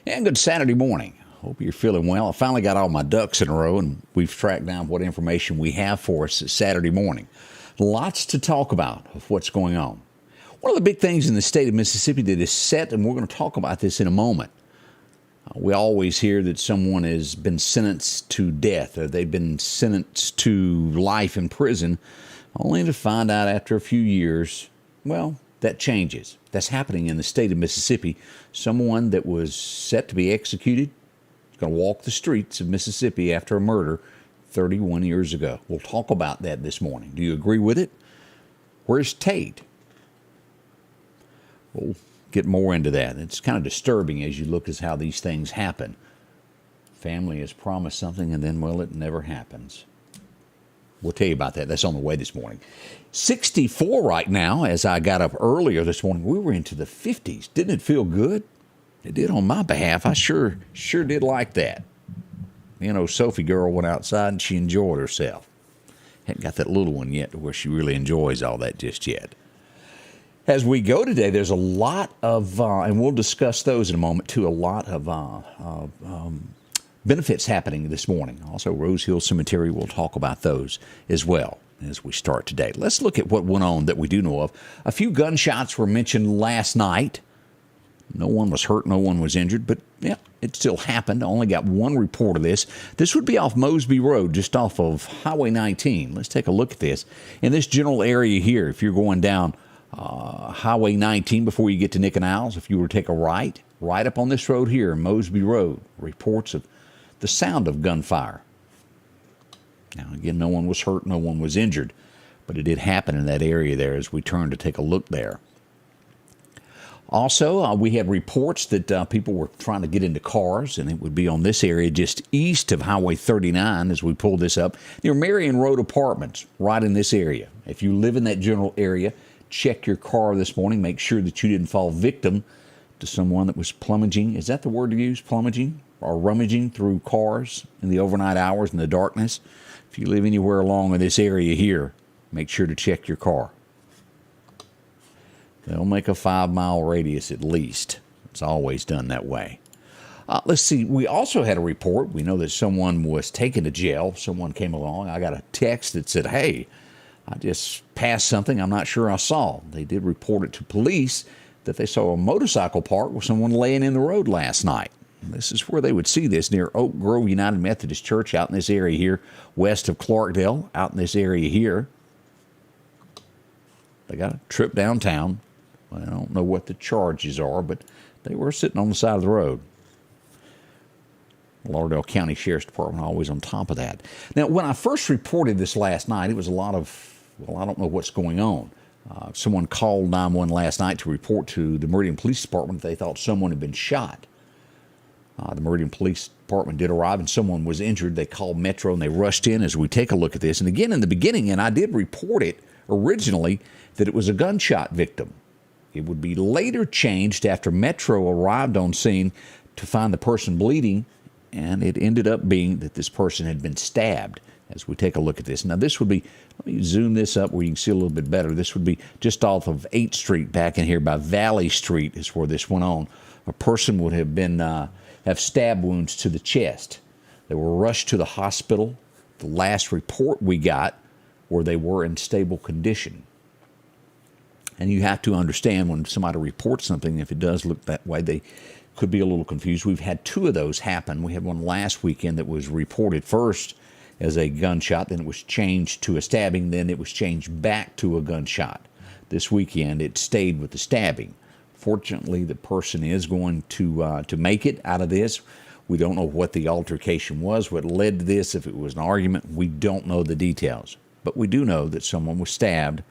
And good Saturday morning. Hope you're feeling well. I finally got all my ducks in a row, and we've tracked down what information we have for us this Saturday morning. Lots to talk about of what's going on. One of the big things in the state of Mississippi that is set, and we're going to talk about this in a moment. We always hear that someone has been sentenced to death, or they've been sentenced to life in prison, only to find out after a few years, well, that changes. That's happening in the state of Mississippi. Someone that was set to be executed is going to walk the streets of Mississippi after a murder 31 years ago. We'll talk about that this morning. Do you agree with it? Where's Tate? We'll get more into that. It's kind of disturbing as you look at how these things happen. Family has promised something and then, well, it never happens. We'll tell you about that. That's on the way this morning. 64 right now. As I got up earlier this morning, we were into the 50s. Didn't it feel good? It did on my behalf. I sure did like that. You know, Sophie girl went outside and she enjoyed herself. Hadn't got that little one yet to where she really enjoys all that just yet. As we go today, there's a lot of, and we'll discuss those in a moment too, a lot of benefits happening this morning. Also, Rose Hill Cemetery, we'll talk about those as well as we start today. Let's look at what went on that we do know of. A few gunshots were mentioned last night. No one was hurt, no one was injured, but yeah, it still happened. I only got one report of this. This would be off Mosby Road, just off of Highway 19. Let's take a look at this. In this general area here, if you're going down Highway 19 before you get to Nick and Isles, if you were to take a right up on this road here, Mosby Road, reports of the sound of gunfire. Now, again, no one was hurt, no one was injured, but it did happen in that area there as we turned to take a look there. Also, we had reports that people were trying to get into cars, and it would be on this area just east of Highway 39 as we pulled this up, near Meridian Road Apartments, right in this area. If you live in that general area, check your car this morning. Make sure that you didn't fall victim to someone that was plumaging. Is that the word to use, plumaging? Or rummaging through cars in the overnight hours in the darkness. If you live anywhere along in this area here, make sure to check your car. They'll make a 5-mile radius at least. It's always done that way. Let's see. We also had a report. We know that someone was taken to jail. Someone came along. I got a text that said, hey, I just passed something I'm not sure I saw. They did report it to police that they saw a motorcycle parked with someone laying in the road last night. This is where they would see this, near Oak Grove United Methodist Church out in this area here, west of Clarkdale, out in this area here. They got a trip downtown. I don't know what the charges are, but they were sitting on the side of the road. Lauderdale County Sheriff's Department always on top of that. Now, when I first reported this last night, it was a lot of, well, I don't know what's going on. Someone called 911 last night to report to the Meridian Police Department that they thought someone had been shot. The Meridian Police Department did arrive and someone was injured. They called Metro and they rushed in as we take a look at this. And again, in the beginning, and I did report it originally, that it was a gunshot victim. It would be later changed after Metro arrived on scene to find the person bleeding, and it ended up being that this person had been stabbed as we take a look at this. Now, this would be, let me zoom this up where you can see a little bit better. This would be just off of 8th Street back in here by Valley Street is where this went on. A person would have been have stab wounds to the chest. They were rushed to the hospital. The last report we got where they were in stable condition. And you have to understand when somebody reports something, if it does look that way, they could be a little confused. We've had 2 of those happen. We had one last weekend that was reported first as a gunshot, then it was changed to a stabbing, then it was changed back to a gunshot. This weekend, it stayed with the stabbing. Fortunately, the person is going to make it out of this. We don't know what the altercation was, what led to this, if it was an argument. We don't know the details. But we do know that someone was stabbed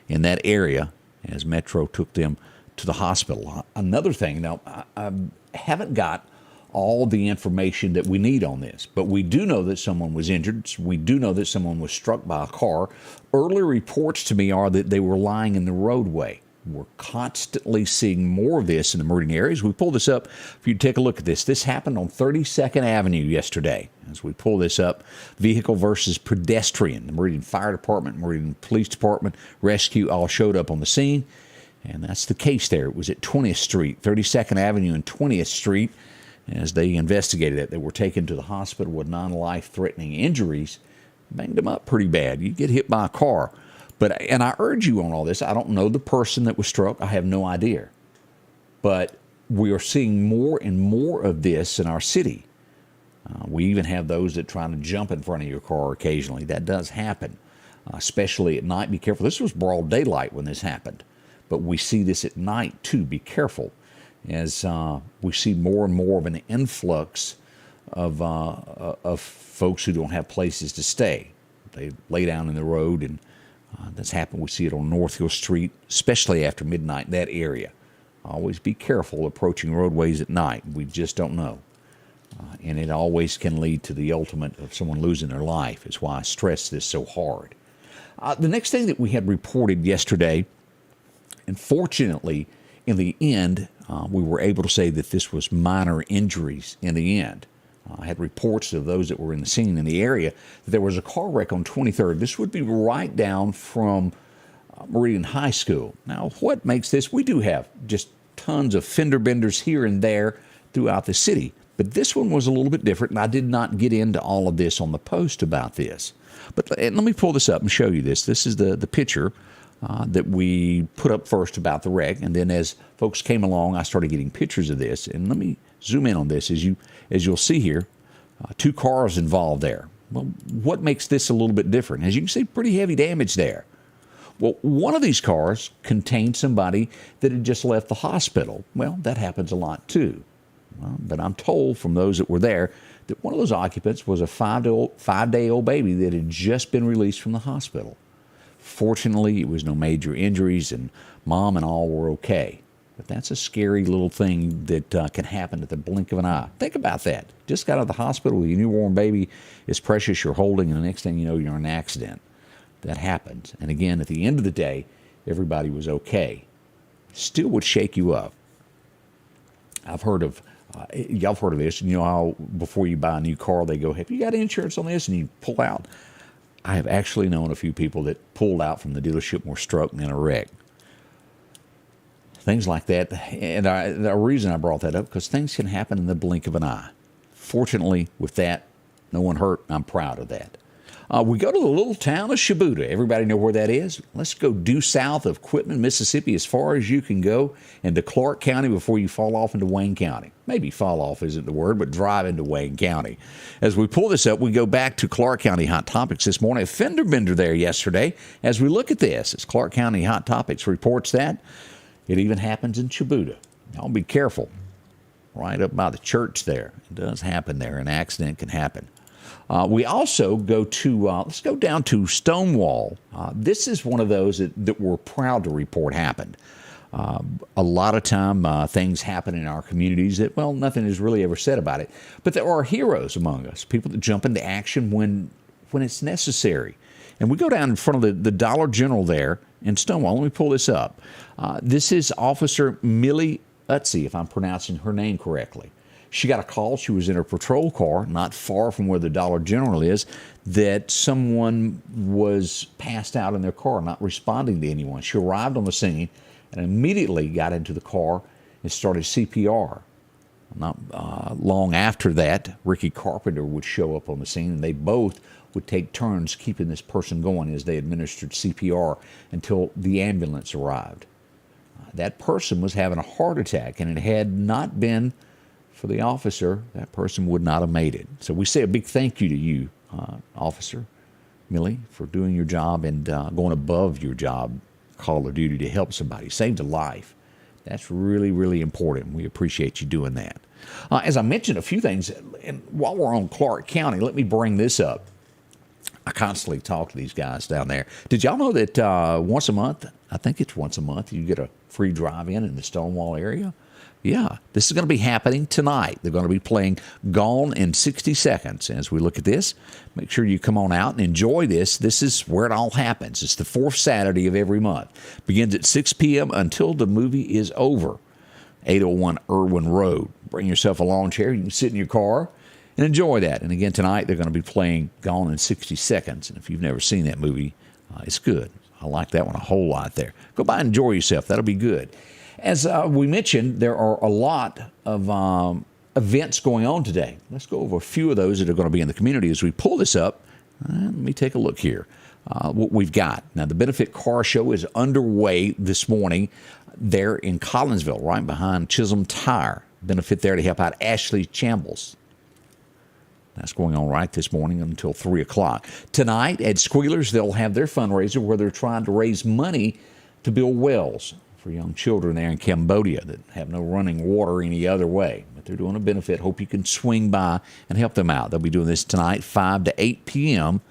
in that area as Metro took them to the hospital. Another thing, now, I haven't got all the information that we need on this, but we do know that someone was injured. We do know that someone was struck by a car. Early reports to me are that they were lying in the roadway. We're constantly seeing more of this in the Meridian areas. We pull this up. If you take a look at this, this happened on 32nd Avenue yesterday. As we pull this up, vehicle versus pedestrian. The Meridian Fire Department, Meridian Police Department, Rescue all showed up on the scene. And that's the case there. It was at 20th Street, 32nd Avenue and 20th Street. as they investigated it. They were taken to the hospital with non-life-threatening injuries, banged them up pretty bad. You get hit by a car. And I urge you on all this. I don't know the person that was struck. I have no idea. But we are seeing more and more of this in our city. We even have those that try to jump in front of your car occasionally. That does happen, especially at night. Be careful. This was broad daylight when this happened. But we see this at night, too. Be careful, as we see more and more of an influx of folks who don't have places to stay. They lay down in the road, and that's happened. We see it on North Hill Street, especially after midnight, that area. Always be careful approaching roadways at night. We just don't know. And it always can lead to the ultimate of someone losing their life. It's why I stress this so hard. The next thing that we had reported yesterday, and fortunately, in the end, we were able to say that this was minor injuries in the end. I had reports of those that were in the scene in the area that there was a car wreck on 23rd. This would be right down from Meridian High School. Now, what makes this? We do have just tons of fender benders here and there throughout the city. But this one was a little bit different, and I did not get into all of this on the post about this. But let me pull this up and show you this. This is the picture that we put up first about the wreck, and then as folks came along, I started getting pictures of this. And let me zoom in on this. As you'll see here, two cars involved there. Well, what makes this a little bit different? As you can see, pretty heavy damage there. Well, one of these cars contained somebody that had just left the hospital. Well, that happens a lot too. But I'm told from those that were there that one of those occupants was a five-day-old baby that had just been released from the hospital. Fortunately, it was no major injuries, and mom and all were okay. But that's a scary little thing that can happen at the blink of an eye. Think about that. Just got out of the hospital with your newborn baby. It's precious you're holding, and the next thing you know, you're in an accident. That happens. And again, at the end of the day, everybody was okay. Still would shake you up. I've heard of y'all have heard of this. You know how before you buy a new car, they go, have you got insurance on this? And you pull out. I have actually known a few people that pulled out from the dealership and were struck in a wreck. Things like that. And the reason I brought that up, because things can happen in the blink of an eye. Fortunately, with that, no one hurt. I'm proud of that. We go to the little town of Shibuda. Everybody know where that is? Let's go due south of Quitman, Mississippi, as far as you can go, into Clark County before you fall off into Wayne County. Maybe fall off isn't the word, but drive into Wayne County. As we pull this up, we go back to Clark County Hot Topics this morning. A fender bender there yesterday. As we look at this, as Clark County Hot Topics reports that, it even happens in Shibuda. Y'all be careful. Right up by the church there. It does happen there. An accident can happen. We also go to, let's go down to Stonewall. This is one of those that we're proud to report happened. A lot of time things happen in our communities that, well, nothing is really ever said about it. But there are heroes among us, people that jump into action when it's necessary. And we go down in front of the Dollar General there in Stonewall. Let me pull this up. This is Officer Millie Utzi, if I'm pronouncing her name correctly. She got a call. She was in her patrol car, not far from where the Dollar General is, that someone was passed out in their car, not responding to anyone. She arrived on the scene and immediately got into the car and started CPR. Not long after that, Ricky Carpenter would show up on the scene, and they both would take turns keeping this person going as they administered CPR until the ambulance arrived. That person was having a heart attack, and it had not been for the officer, that person would not have made it. So we say a big thank you to you, Officer Millie, for doing your job and going above your job, call of duty, to help somebody, saved a life. That's really, really important. We appreciate you doing that. As I mentioned a few things, and while we're on Clark County, let me bring this up. I constantly talk to these guys down there. Did y'all know that once a month, I think it's once a month, you get a free drive-in the Stonewall area? Yeah, this is going to be happening tonight. They're going to be playing Gone in 60 Seconds. As we look at this, make sure you come on out and enjoy this. This is where it all happens. It's the fourth Saturday of every month. Begins at 6 p.m. until the movie is over. 801 Irwin Road. Bring yourself a lawn chair. You can sit in your car and enjoy that. And again, tonight they're going to be playing Gone in 60 Seconds. And if you've never seen that movie, it's good. I like that one a whole lot there. Go by and enjoy yourself. That'll be good. As we mentioned, there are a lot of events going on today. Let's go over a few of those that are going to be in the community as we pull this up. Let me take a look here. What we've got. Now, the Benefit Car Show is underway this morning there in Collinsville, right behind Chisholm Tire. Benefit there to help out Ashley Chambles. That's going on right this morning until 3 o'clock. Tonight at Squealers, they'll have their fundraiser where they're trying to raise money to build wells for young children there in Cambodia that have no running water any other way. But they're doing a benefit. Hope you can swing by and help them out. They'll be doing this tonight, 5 to 8 p.m.,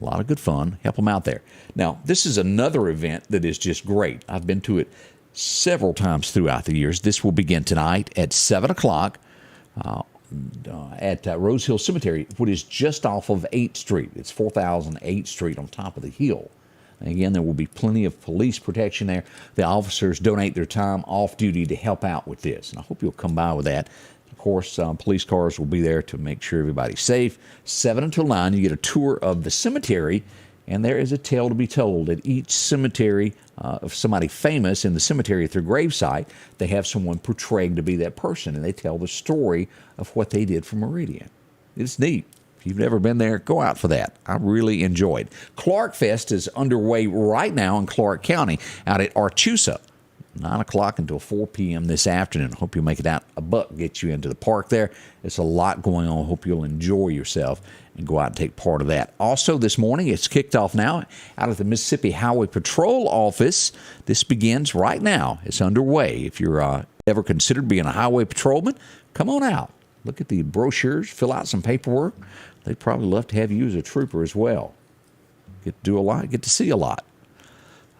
a lot of good fun. Help them out there. Now, this is another event that is just great. I've been to it several times throughout the years. This will begin tonight at 7 o'clock at Rose Hill Cemetery, which is just off of 8th Street. It's 4008th Street on top of the hill. And again, there will be plenty of police protection there. The officers donate their time off duty to help out with this. And I hope you'll come by with that. Of course, police cars will be there to make sure everybody's safe. 7 until 9, you get a tour of the cemetery, and there is a tale to be told at each cemetery of somebody famous in the cemetery at their gravesite. They have someone portrayed to be that person, and they tell the story of what they did for Meridian. It's neat. If you've never been there, go out for that. I really enjoyed. Clark Fest is underway right now in Clark County out at Archusa. 9 o'clock until 4 p.m. this afternoon. Hope you'll make it out. A buck gets you into the park there. It's a lot going on. Hope you'll enjoy yourself and go out and take part of that. Also this morning, it's kicked off now out at the Mississippi Highway Patrol office. This begins right now. It's underway. If you're ever considered being a highway patrolman, come on out. Look at the brochures, fill out some paperwork. They'd probably love to have you as a trooper as well. Get to do a lot, get to see a lot.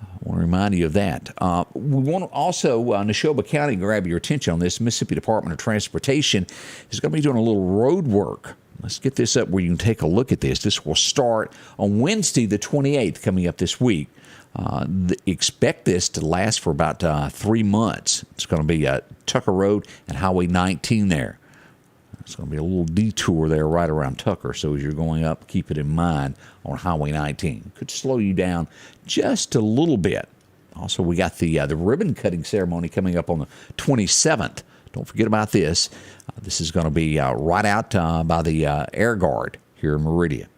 I want to remind you of that. We want to also, Neshoba County, grab your attention on this. Mississippi Department of Transportation is going to be doing a little road work. Let's get this up where you can take a look at this. This will start on Wednesday, the 28th, coming up this week. Expect this to last for about 3 months. It's going to be Tucker Road and Highway 19 there. It's going to be a little detour there right around Tucker, so as you're going up, keep it in mind on Highway 19. Could slow you down just a little bit. Also, we got the ribbon cutting ceremony coming up on the 27th. Don't forget about this. This is going to be right out by the Air Guard here in Meridian.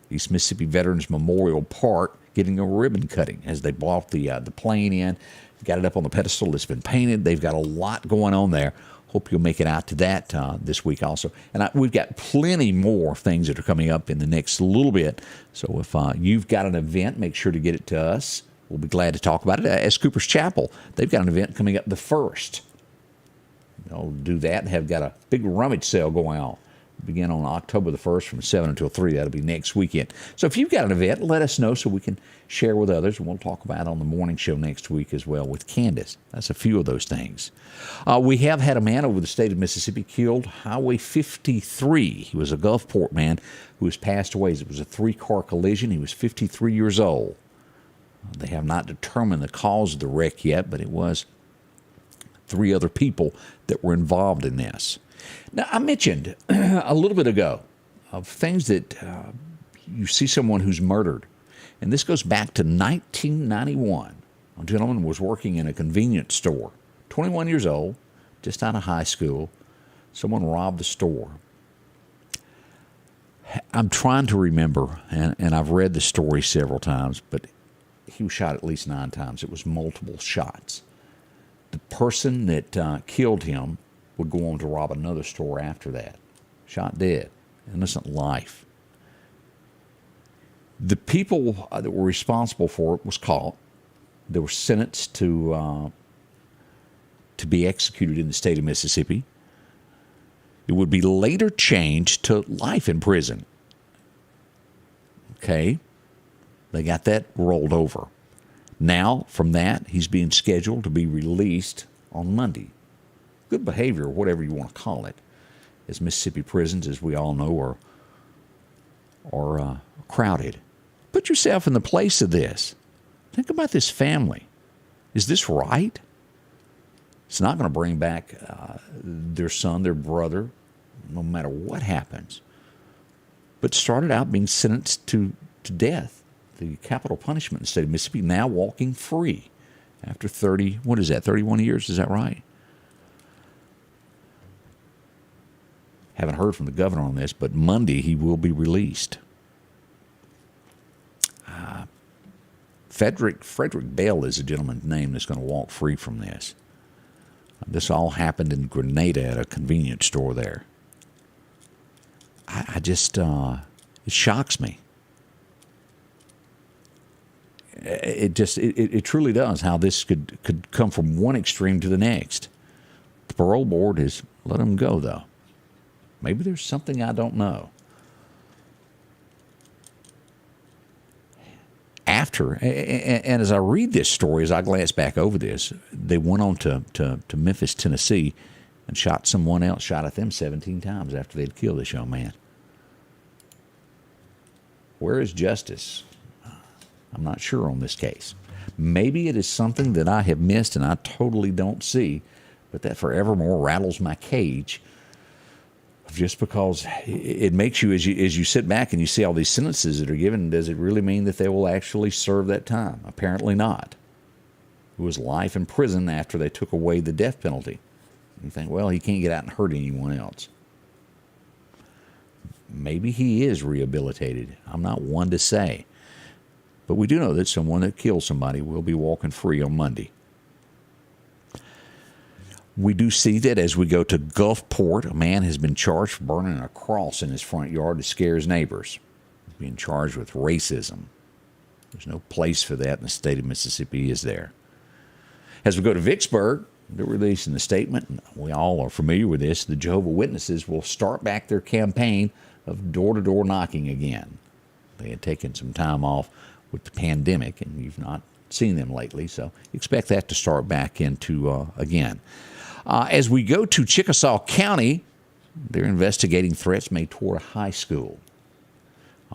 East Mississippi Veterans Memorial Park getting a ribbon cutting as they brought the plane in. Got it up on the pedestal. It's been painted. They've got a lot going on there. Hope you'll make it out to that this week also. And we've got plenty more things that are coming up in the next little bit. So if you've got an event, make sure to get it to us. We'll be glad to talk about it. As Cooper's Chapel, they've got an event coming up the 1st. Do that and have got a big rummage sale going on. Begin on October the 1st from 7 until 3. That'll be next weekend. So if you've got an event, let us know so we can share with others. And we'll talk about it on the morning show next week as well with Candace. That's a few of those things. We have had a man over the state of Mississippi killed, Highway 53. He was a Gulfport man who has passed away. It was a 3-car collision. He was 53 years old. They have not determined the cause of the wreck yet, but it was 3 other people that were involved in this. Now, I mentioned a little bit ago of things that you see someone who's murdered. And this goes back to 1991. A gentleman was working in a convenience store, 21 years old, just out of high school. Someone robbed the store. I'm trying to remember, and I've read the story several times, but he was shot at least 9 times. It was multiple shots. The person that killed him would go on to rob another store after that. Shot dead. Innocent life. The people that were responsible for it was caught. They were sentenced to be executed in the state of Mississippi. It would be later changed to life in prison. Okay? They got that rolled over. Now, from that, he's being scheduled to be released on Monday. Good behavior, or whatever you want to call it, as Mississippi prisons, as we all know, are crowded. Put yourself in the place of this. Think about this family. Is this right? It's not going to bring back their son, their brother, no matter what happens. But started out being sentenced to death, the capital punishment in the state of Mississippi, now walking free after 31 years, is that right? Haven't heard from the governor on this, but Monday he will be released. Frederick Bell is a gentleman's name that's going to walk free from this. This all happened in Grenada at a convenience store there. I just, it shocks me. It truly does how this could come from one extreme to the next. The parole board has let him go, though. Maybe there's something I don't know. And as I read this story, as I glance back over this, they went on to Memphis, Tennessee, and shot someone else, shot at them 17 times after they'd killed this young man. Where is justice? I'm not sure on this case. Maybe it is something that I have missed and I totally don't see, but that forevermore rattles my cage. Just because it makes you, as you sit back and you see all these sentences that are given, does it really mean that they will actually serve that time? Apparently not. It was life in prison after they took away the death penalty. You think, well, he can't get out and hurt anyone else. Maybe he is rehabilitated. I'm not one to say. But we do know that someone that killed somebody will be walking free on Monday. We do see that as we go to Gulfport, a man has been charged for burning a cross in his front yard to scare his neighbors. He's being charged with racism. There's no place for that in the state of Mississippi, is there? As we go to Vicksburg, they're releasing a statement, and we all are familiar with this. The Jehovah's Witnesses will start back their campaign of door-to-door knocking again. They had taken some time off with the pandemic, and you've not seen them lately, so expect that to start back into again. As we go to Chickasaw County, they're investigating threats made toward a high school.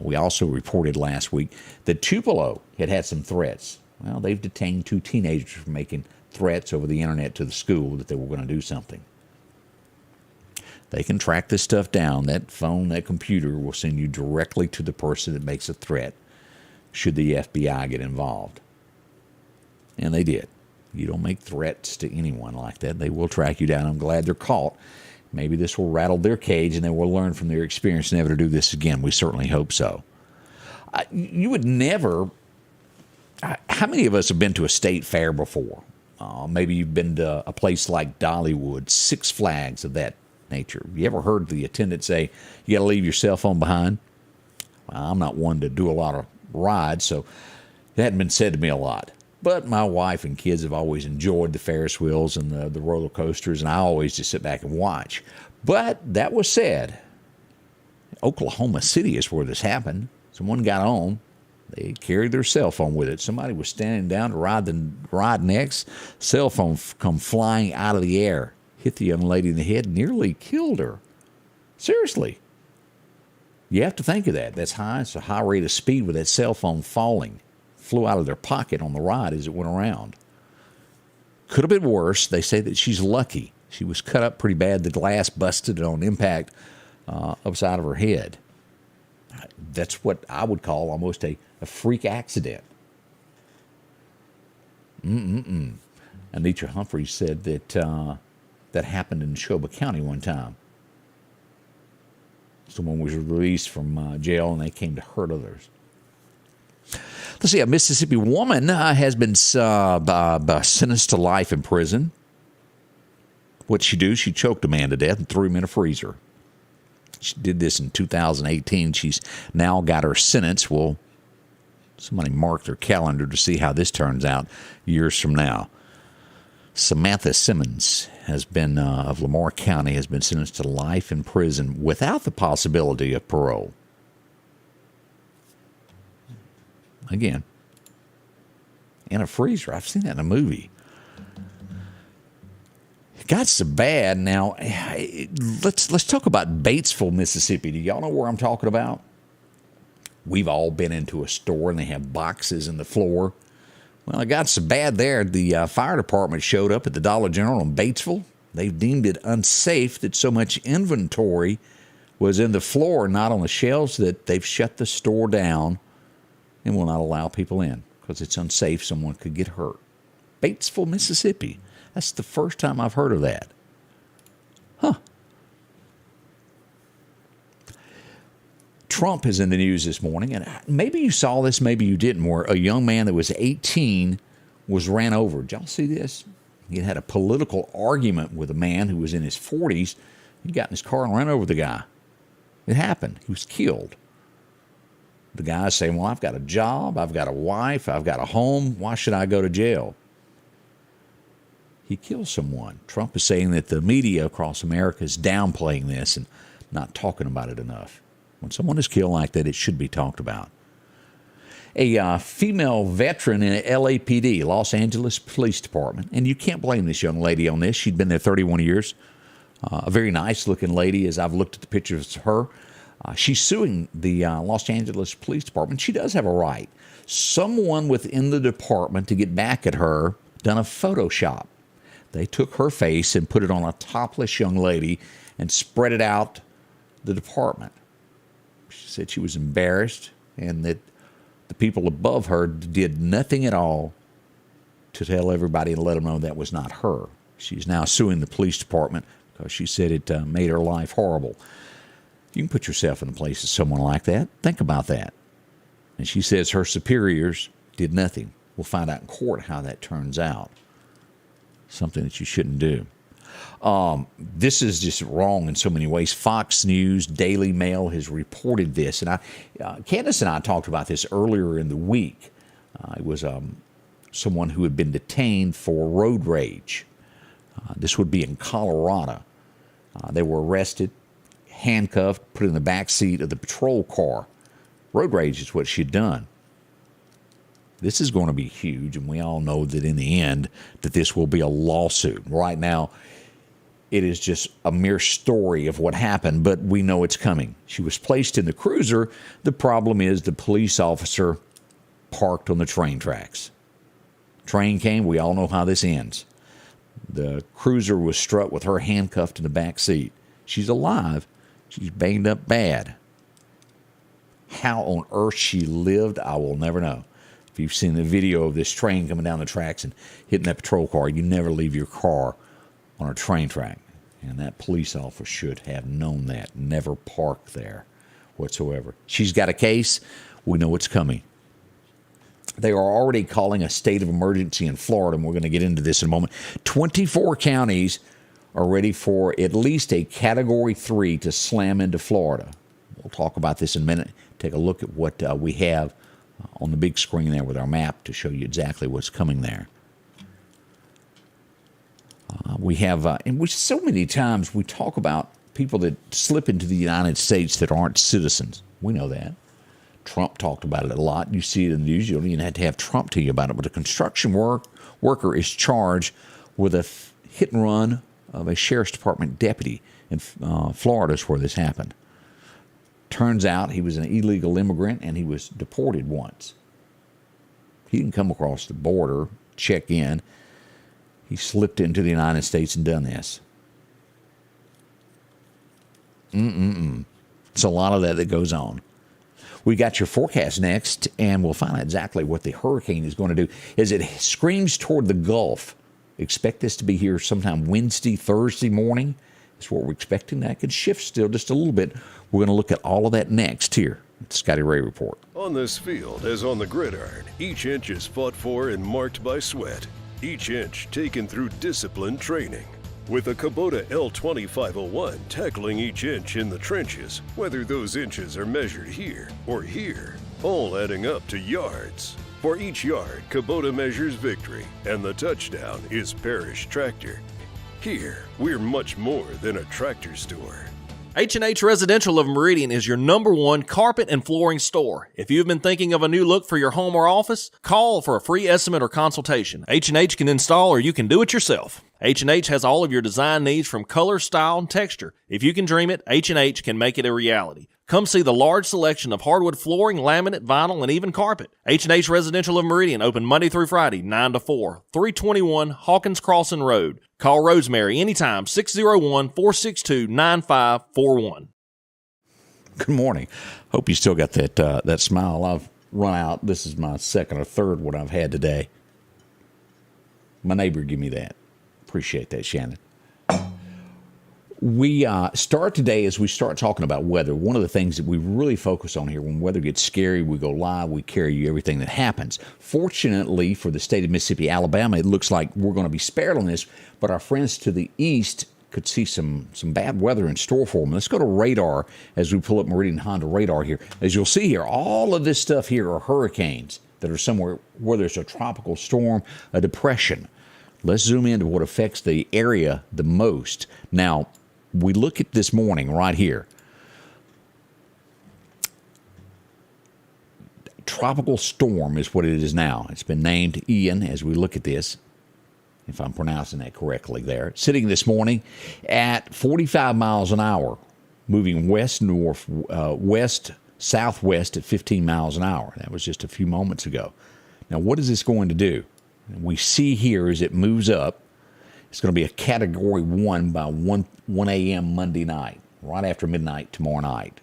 We also reported last week that Tupelo had some threats. Well, they've detained 2 teenagers for making threats over the internet to the school that they were going to do something. They can track this stuff down. That phone, that computer will send you directly to the person that makes a threat, should the FBI get involved. And they did. You don't make threats to anyone like that. They will track you down. I'm glad they're caught. Maybe this will rattle their cage and they will learn from their experience never to do this again. We certainly hope so. You would never... How many of us have been to a state fair before? Maybe you've been to a place like Dollywood, Six Flags of that nature. You ever heard the attendant say, you got to leave your cell phone behind? Well, I'm not one to do a lot of rides, so it hadn't been said to me a lot. But my wife and kids have always enjoyed the Ferris wheels and the roller coasters, and I always just sit back and watch. But that was said. Oklahoma City is where this happened. Someone got on. They carried their cell phone with it. Somebody was standing down to ride next. Cell phone come flying out of the air, hit the young lady in the head, nearly killed her. Seriously. You have to think of that. That's high. It's a high rate of speed with that cell phone falling. Flew out of their pocket on the ride as it went around. Could have been worse. They say that she's lucky. She was cut up pretty bad. The glass busted on impact upside of her head. That's what I would call almost a freak accident. Anitra Humphreys said that that happened in Neshoba County one time. Someone was released from jail and they came to hurt others. Let's see, a Mississippi woman has been sentenced to life in prison. What'd she do? She choked a man to death and threw him in a freezer. She did this in 2018. She's now got her sentence. Well, somebody mark their calendar to see how this turns out years from now. Samantha Simmons has been of Lamar County has been sentenced to life in prison without the possibility of parole. Again, in a freezer. I've seen that in a movie. It got so bad. Now, let's talk about Batesville, Mississippi. Do y'all know where I'm talking about? We've all been into a store and they have boxes in the floor. Well, it got so bad there, the fire department showed up at the Dollar General in Batesville. They've deemed it unsafe that so much inventory was in the floor, not on the shelves, that they've shut the store down and will not allow people in because it's unsafe. Someone could get hurt. Batesville, Mississippi. That's the first time I've heard of that. Huh. Trump is in the news this morning, and maybe you saw this, maybe you didn't, where a young man that was 18 was ran over. Did y'all see this? He had a political argument with a man who was in his 40s. He got in his car and ran over the guy. It happened. He was killed. The guy's saying, well, I've got a job, I've got a wife, I've got a home. Why should I go to jail? He killed someone. Trump is saying that the media across America is downplaying this and not talking about it enough. When someone is killed like that, it should be talked about. A female veteran in LAPD, Los Angeles Police Department, and you can't blame this young lady on this. She'd been there 31 years. A very nice-looking lady, as I've looked at the pictures of her. She's suing the Los Angeles Police Department. She does have a right. Someone within the department, to get back at her, done a Photoshop. They took her face and put it on a topless young lady and spread it out the department. She said she was embarrassed and that the people above her did nothing at all to tell everybody and let them know that was not her. She's now suing the police department because she said it made her life horrible. You can put yourself in the place of someone like that. Think about that. And she says her superiors did nothing. We'll find out in court how that turns out. Something that you shouldn't do. This is just wrong in so many ways. Fox News, Daily Mail has reported this. And Candace and I talked about this earlier in the week. It was someone who had been detained for road rage. This would be in Colorado. They were arrested, handcuffed, put in the back seat of the patrol car. Road rage is what she'd done. This is going to be huge, and we all know that in the end that this will be a lawsuit. Right now, it is just a mere story of what happened, but we know it's coming. She was placed in the cruiser. The problem is the police officer parked on the train tracks. Train came. We all know how this ends. The cruiser was struck with her handcuffed in the back seat. She's alive. She's banged up bad. How on earth she lived, I will never know. If you've seen the video of this train coming down the tracks and hitting that patrol car, you never leave your car on a train track. And that police officer should have known that. Never park there whatsoever. She's got a case. We know it's coming. They are already calling a state of emergency in Florida, and we're going to get into this in a moment. 24 counties are ready for at least a Category 3 to slam into Florida. We'll talk about this in a minute. Take a look at what we have on the big screen there with our map to show you exactly what's coming there. We have, and we so many times we talk about people that slip into the United States that aren't citizens. We know that. Trump talked about it a lot. You see it in the news. You don't even have to have Trump tell you about it. But a construction worker is charged with a hit and run of a sheriff's department deputy in Florida is where this happened. Turns out he was an illegal immigrant and he was deported once. He didn't come across the border, check in. He slipped into the United States and done this. It's a lot of that goes on. We got your forecast next, and we'll find out exactly what the hurricane is going to do. As it screams toward the Gulf, expect this to be here sometime Wednesday, Thursday morning. That's what we're expecting. That could shift still just a little bit. We're going to look at all of that next here at the Scotty Ray Report. On this field, as on the gridiron, each inch is fought for and marked by sweat. Each inch taken through disciplined training. With a Kubota L2501 tackling each inch in the trenches, whether those inches are measured here or here, all adding up to yards. For each yard, Kubota measures victory, and the touchdown is Parrish Tractor. Here, we're much more than a tractor store. H&H Residential of Meridian is your #1 carpet and flooring store. If you've been thinking of a new look for your home or office, call for a free estimate or consultation. H&H can install or you can do it yourself. H&H has all of your design needs from color, style, and texture. If you can dream it, H&H can make it a reality. Come see the large selection of hardwood flooring, laminate, vinyl, and even carpet. H&H Residential of Meridian, open Monday through Friday, 9 to 4, 321 Hawkins Crossing Road. Call Rosemary anytime, 601-462-9541. Good morning. Hope you still got that smile. I've run out. This is my second or third one I've had today. My neighbor gave me that. Appreciate that, Shannon. We start today as we start talking about weather. One of the things that we really focus on here, when weather gets scary, we go live, we carry you everything that happens. Fortunately for the state of Mississippi, Alabama, it looks like we're going to be spared on this, but our friends to the east could see some bad weather in store for them. Let's go to radar as we pull up Meridian Honda radar here. As you'll see here, all of this stuff here are hurricanes that are somewhere, whether it's a tropical storm, a depression. Let's zoom into what affects the area the most. Now, we look at this morning right here. Tropical storm is what it is now. It's been named Ian as we look at this, if I'm pronouncing that correctly there. Sitting this morning at 45 miles an hour, moving west, southwest at 15 miles an hour. That was just a few moments ago. Now, what is this going to do? We see here as it moves up, it's going to be a Category 1 by 1 a.m. Monday night, right after midnight tomorrow night.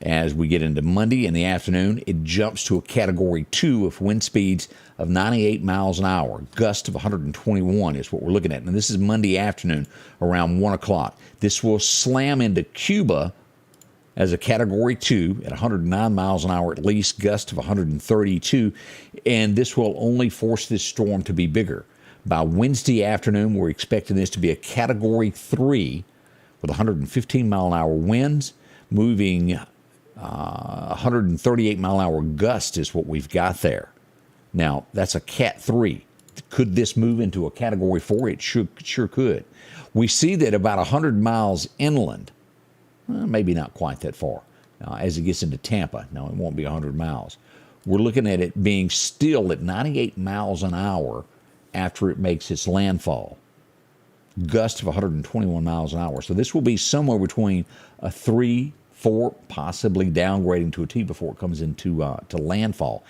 As we get into Monday in the afternoon, it jumps to a Category 2 with wind speeds of 98 miles an hour. Gust of 121 is what we're looking at. And this is Monday afternoon around 1 o'clock. This will slam into Cuba as a Category 2 at 109 miles an hour at least, gust of 132. And this will only force this storm to be bigger. By Wednesday afternoon, we're expecting this to be a Category 3 with 115 mile an hour winds, moving 138 mile an hour gust is what we've got there. Now, that's a Cat 3. Could this move into a Category 4? It sure could. We see that about 100 miles inland, maybe not quite that far, as it gets into Tampa. No, it won't be 100 miles. We're looking at it being still at 98 miles an hour after it makes its landfall. Gust of 121 miles an hour. So this will be somewhere between a 3, 4, possibly downgrading to a T before it comes into to landfall.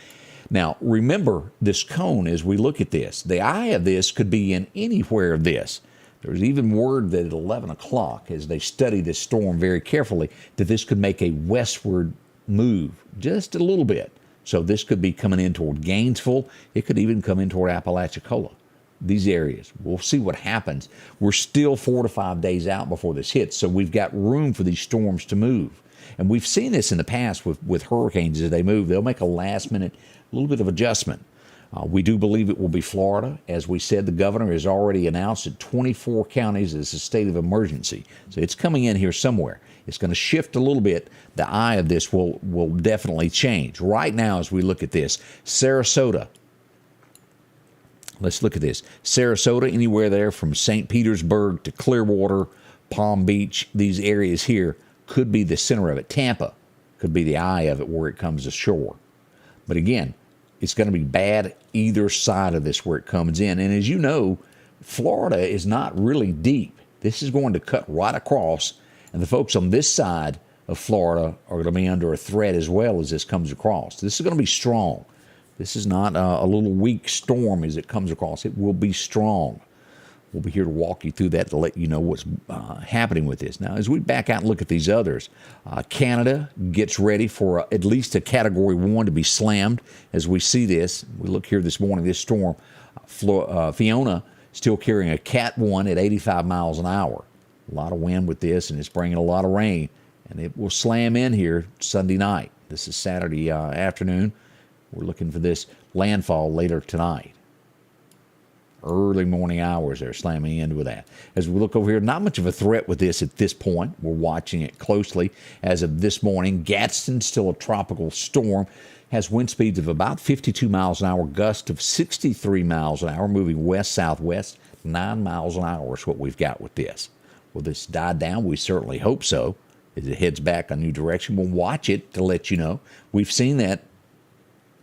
Now, remember this cone as we look at this. The eye of this could be in anywhere of this. There's even word that at 11 o'clock, as they study this storm very carefully, that this could make a westward move just a little bit. So this could be coming in toward Gainesville. It could even come in toward Apalachicola. These areas. We'll see what happens. We're still 4 to 5 days out before this hits, so we've got room for these storms to move. And we've seen this in the past with hurricanes as they move. They'll make a last-minute, little bit of adjustment. We do believe it will be Florida. As we said, the governor has already announced that 24 counties is a state of emergency. So it's coming in here somewhere. It's going to shift a little bit. The eye of this will definitely change. Right now, as we look at this, Sarasota. Let's look at this. Sarasota, anywhere there from St. Petersburg to Clearwater, Palm Beach, these areas here could be the center of it. Tampa could be the eye of it where it comes ashore. But again, it's going to be bad either side of this where it comes in. And as you know, Florida is not really deep. This is going to cut right across, and the folks on this side of Florida are going to be under a threat as well as this comes across. This is going to be strong. This is not a little weak storm as it comes across. It will be strong. We'll be here to walk you through that to let you know what's happening with this. Now, as we back out and look at these others, Canada gets ready for at least a Category 1 to be slammed. As we see this, we look here this morning, this storm, Fiona, still carrying a Cat 1 at 85 miles an hour. A lot of wind with this, and it's bringing a lot of rain. And it will slam in here Sunday night. This is Saturday afternoon. We're looking for this landfall later tonight. Early morning hours, they're slamming into with that. As we look over here, not much of a threat with this at this point. We're watching it closely. As of this morning, Gadsden, still a tropical storm, has wind speeds of about 52 miles an hour, gust of 63 miles an hour, moving west-southwest, 9 miles an hour is what we've got with this. Will this die down? We certainly hope so. As it heads back a new direction, we'll watch it to let you know. We've seen that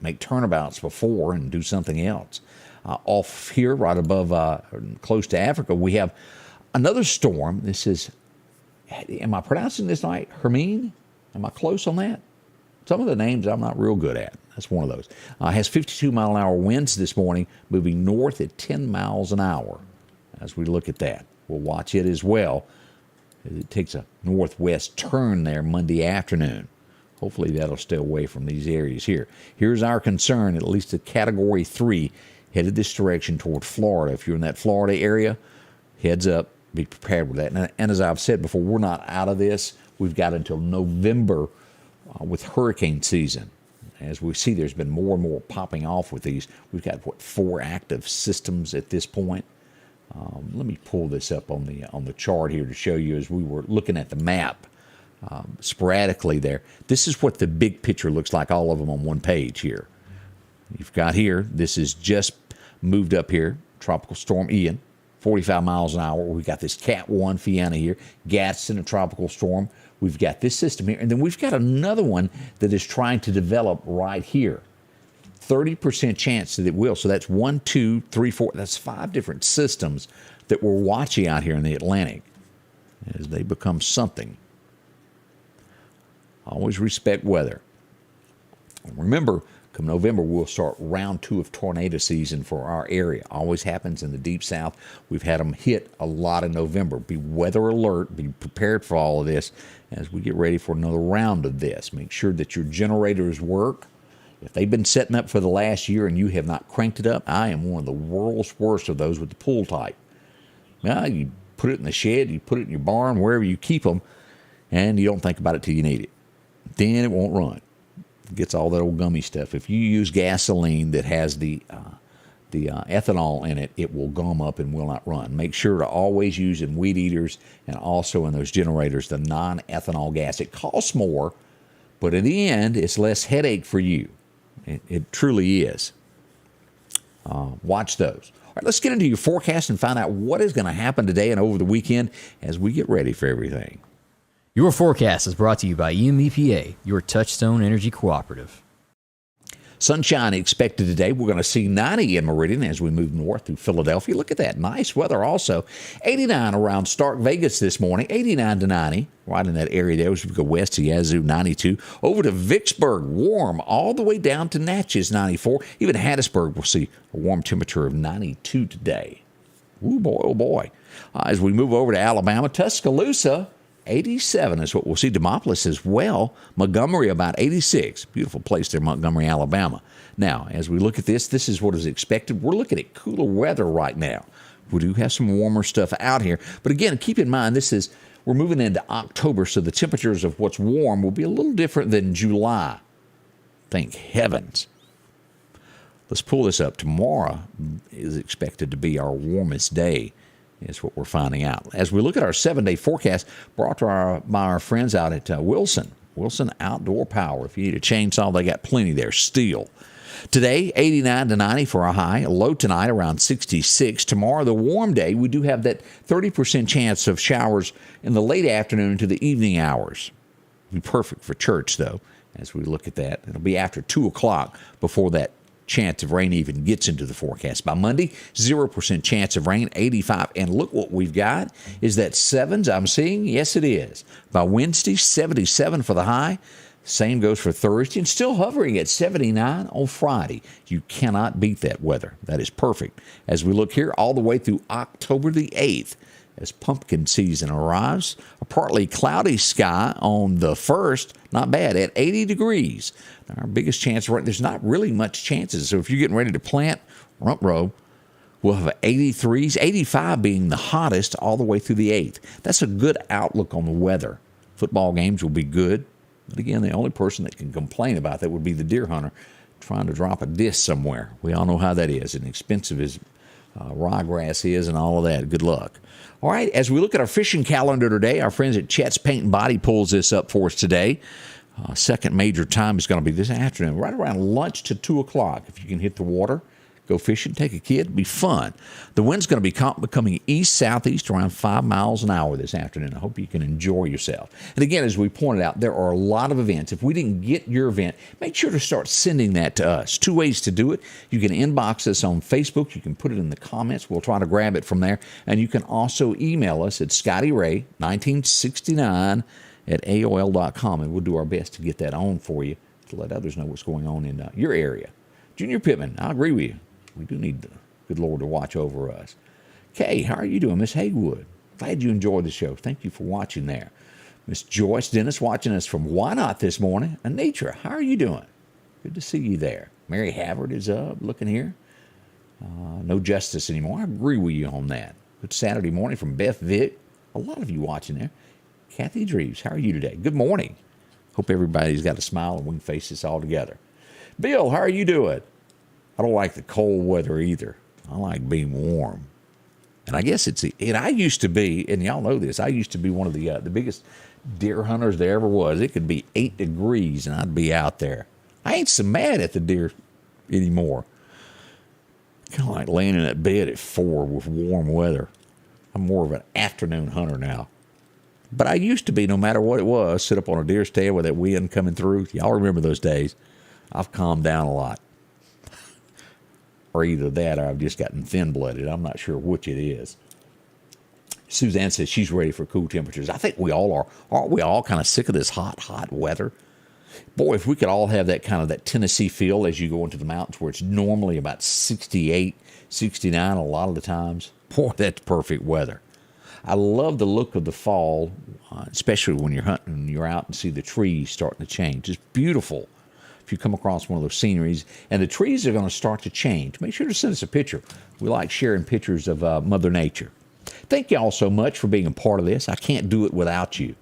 make turnabouts before and do something else. Off here, right above, close to Africa, we have another storm. This is, am I pronouncing this right? Hermine? Am I close on that? Some of the names I'm not real good at. That's one of those. Has 52 mile an hour winds this morning, moving north at 10 miles an hour. As we look at that, we'll watch it as well. It takes a northwest turn there Monday afternoon. Hopefully that'll stay away from these areas here. Here's our concern, at least a Category 3 headed this direction toward Florida. If you're in that Florida area, heads up, be prepared with that. And as I've said before, we're not out of this. We've got until November with hurricane season. As we see, there's been more and more popping off with these. We've got, 4 active systems at this point. Let me pull this up on the chart here to show you as we were looking at the map sporadically there. This is what the big picture looks like, all of them on one page here. You've got here, this is just moved up here, Tropical Storm Ian, 45 miles an hour. We've got this Cat 1 Fiona here, Gadsden, a tropical storm. We've got this system here, and then we've got another one that is trying to develop right here. 30% chance that it will. So that's 1, 2, 3, 4. That's 5 different systems that we're watching out here in the Atlantic as they become something. Always respect weather. Remember, come November, we'll start round 2 of tornado season for our area. Always happens in the deep south. We've had them hit a lot in November. Be weather alert. Be prepared for all of this as we get ready for another round of this. Make sure that your generators work. If they've been setting up for the last year and you have not cranked it up, I am one of the world's worst of those with the pool type. Well, you put it in the shed, you put it in your barn, wherever you keep them, and you don't think about it till you need it. Then it won't run. It gets all that old gummy stuff. If you use gasoline that has the ethanol in it, it will gum up and will not run. Make sure to always use in weed eaters and also in those generators the non-ethanol gas. It costs more, but in the end, it's less headache for you. It truly is. Watch those. All right, let's get into your forecast and find out what is going to happen today and over the weekend as we get ready for everything. Your forecast is brought to you by EMEPA, your Touchstone Energy Cooperative. Sunshine expected today. We're going to see 90 in Meridian as we move north through Philadelphia. Look at that. Nice weather also. 89 around Stark, Vegas this morning. 89 to 90. Right in that area there. As we go west to Yazoo, 92. Over to Vicksburg, warm all the way down to Natchez, 94. Even Hattiesburg will see a warm temperature of 92 today. Ooh, boy, oh boy. As we move over to Alabama, Tuscaloosa, 87 is what we'll see. Demopolis as well. Montgomery about 86. Beautiful place there, Montgomery, Alabama. Now, as we look at this, this is what is expected. We're looking at cooler weather right now. We do have some warmer stuff out here. But again, keep in mind, we're moving into October, so the temperatures of what's warm will be a little different than July. Thank heavens. Let's pull this up. Tomorrow is expected to be our warmest day. Is what we're finding out. As we look at our 7-day forecast brought to by our friends out at Wilson Outdoor Power. If you need a chainsaw, they got plenty there. Steel. Today, 89 to 90 for a high. A low tonight around 66. Tomorrow, the warm day, we do have that 30% chance of showers in the late afternoon into the evening hours. It'll be perfect for church, though, as we look at that. It'll be after 2 o'clock before that chance of rain even gets into the forecast. By Monday, 0% chance of rain, 85. And look what we've got. Is that 7s I'm seeing? Yes, it is. By Wednesday, 77 for the high. Same goes for Thursday, and still hovering at 79 on Friday. You cannot beat that weather. That is perfect. As we look here all the way through October the 8th, as pumpkin season arrives, a partly cloudy sky on the 1st, not bad, at 80 degrees. Our biggest chance of rain, there's not really much chances. So if you're getting ready to plant, rump row, we'll have 83s, 85 being the hottest all the way through the 8th. That's a good outlook on the weather. Football games will be good. But again, the only person that can complain about that would be the deer hunter trying to drop a disc somewhere. We all know how that is, and expensive as ryegrass is and all of that. Good luck. All right, as we look at our fishing calendar today, our friends at Chet's Paint and Body pulls this up for us today. Second major time is going to be this afternoon, right around lunch to 2 o'clock. If you can hit the water, go fishing, take a kid, it'll be fun. The wind's going to be becoming east-southeast around 5 miles an hour this afternoon. I hope you can enjoy yourself. And again, as we pointed out, there are a lot of events. If we didn't get your event, make sure to start sending that to us. 2 ways to do it. You can inbox us on Facebook. You can put it in the comments. We'll try to grab it from there. And you can also email us at ScottyRay1969 at AOL.com, and we'll do our best to get that on for you to let others know what's going on in your area. Junior Pittman, I agree with you. We do need the good Lord to watch over us. Kay, how are you doing? Miss Haywood, glad you enjoyed the show. Thank you for watching there. Miss Joyce Dennis watching us from Why Not this morning. Anitra, how are you doing? Good to see you there. Mary Havard is up looking here. No justice anymore. I agree with you on that. Good Saturday morning from Beth Vick. A lot of you watching there. Kathy Dreves, how are you today? Good morning. Hope everybody's got a smile and we can face this all together. Bill, how are you doing? I don't like the cold weather either. I like being warm. And I guess I used to be, and y'all know this, I used to be one of the biggest deer hunters there ever was. It could be 8 degrees and I'd be out there. I ain't so mad at the deer anymore. Kind of like laying in that bed at 4 with warm weather. I'm more of an afternoon hunter now. But I used to be, no matter what it was, sit up on a deer stand with that wind coming through. Y'all remember those days. I've calmed down a lot. Or either that or I've just gotten thin-blooded. I'm not sure which it is. Suzanne says she's ready for cool temperatures. I think we all are. Aren't we all kind of sick of this hot weather? Boy, if we could all have that kind of that Tennessee feel as you go into the mountains where it's normally about 68, 69 a lot of the times. Boy, that's perfect weather. I love the look of the fall, especially when you're hunting and you're out and see the trees starting to change. It's beautiful if you come across one of those sceneries. And the trees are going to start to change. Make sure to send us a picture. We like sharing pictures of Mother Nature. Thank you all so much for being a part of this. I can't do it without you.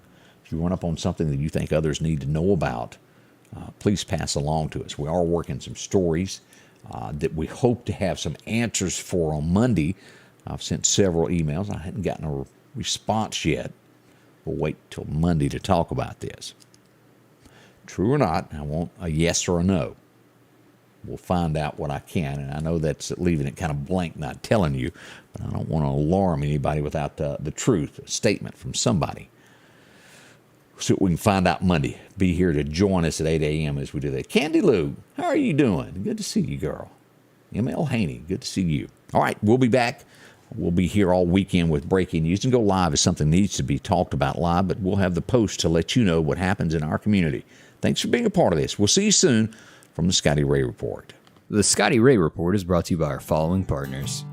If you run up on something that you think others need to know about, please pass along to us. We are working some stories that we hope to have some answers for on Monday. I've sent several emails. I hadn't gotten a response yet. We'll wait till Monday to talk about this. True or not, I want a yes or a no. We'll find out what I can, and I know that's leaving it kind of blank, not telling you, but I don't want to alarm anybody without the truth, a statement from somebody. So we can find out Monday. Be here to join us at 8 a.m. as we do that. Candy Lou, how are you doing? Good to see you, girl. M.L. Haney, good to see you. All right, we'll be back. We'll be here all weekend with breaking news. And go live if something needs to be talked about live, but we'll have the post to let you know what happens in our community. Thanks for being a part of this. We'll see you soon from the Scotty Ray Report. The Scotty Ray Report is brought to you by our following partners: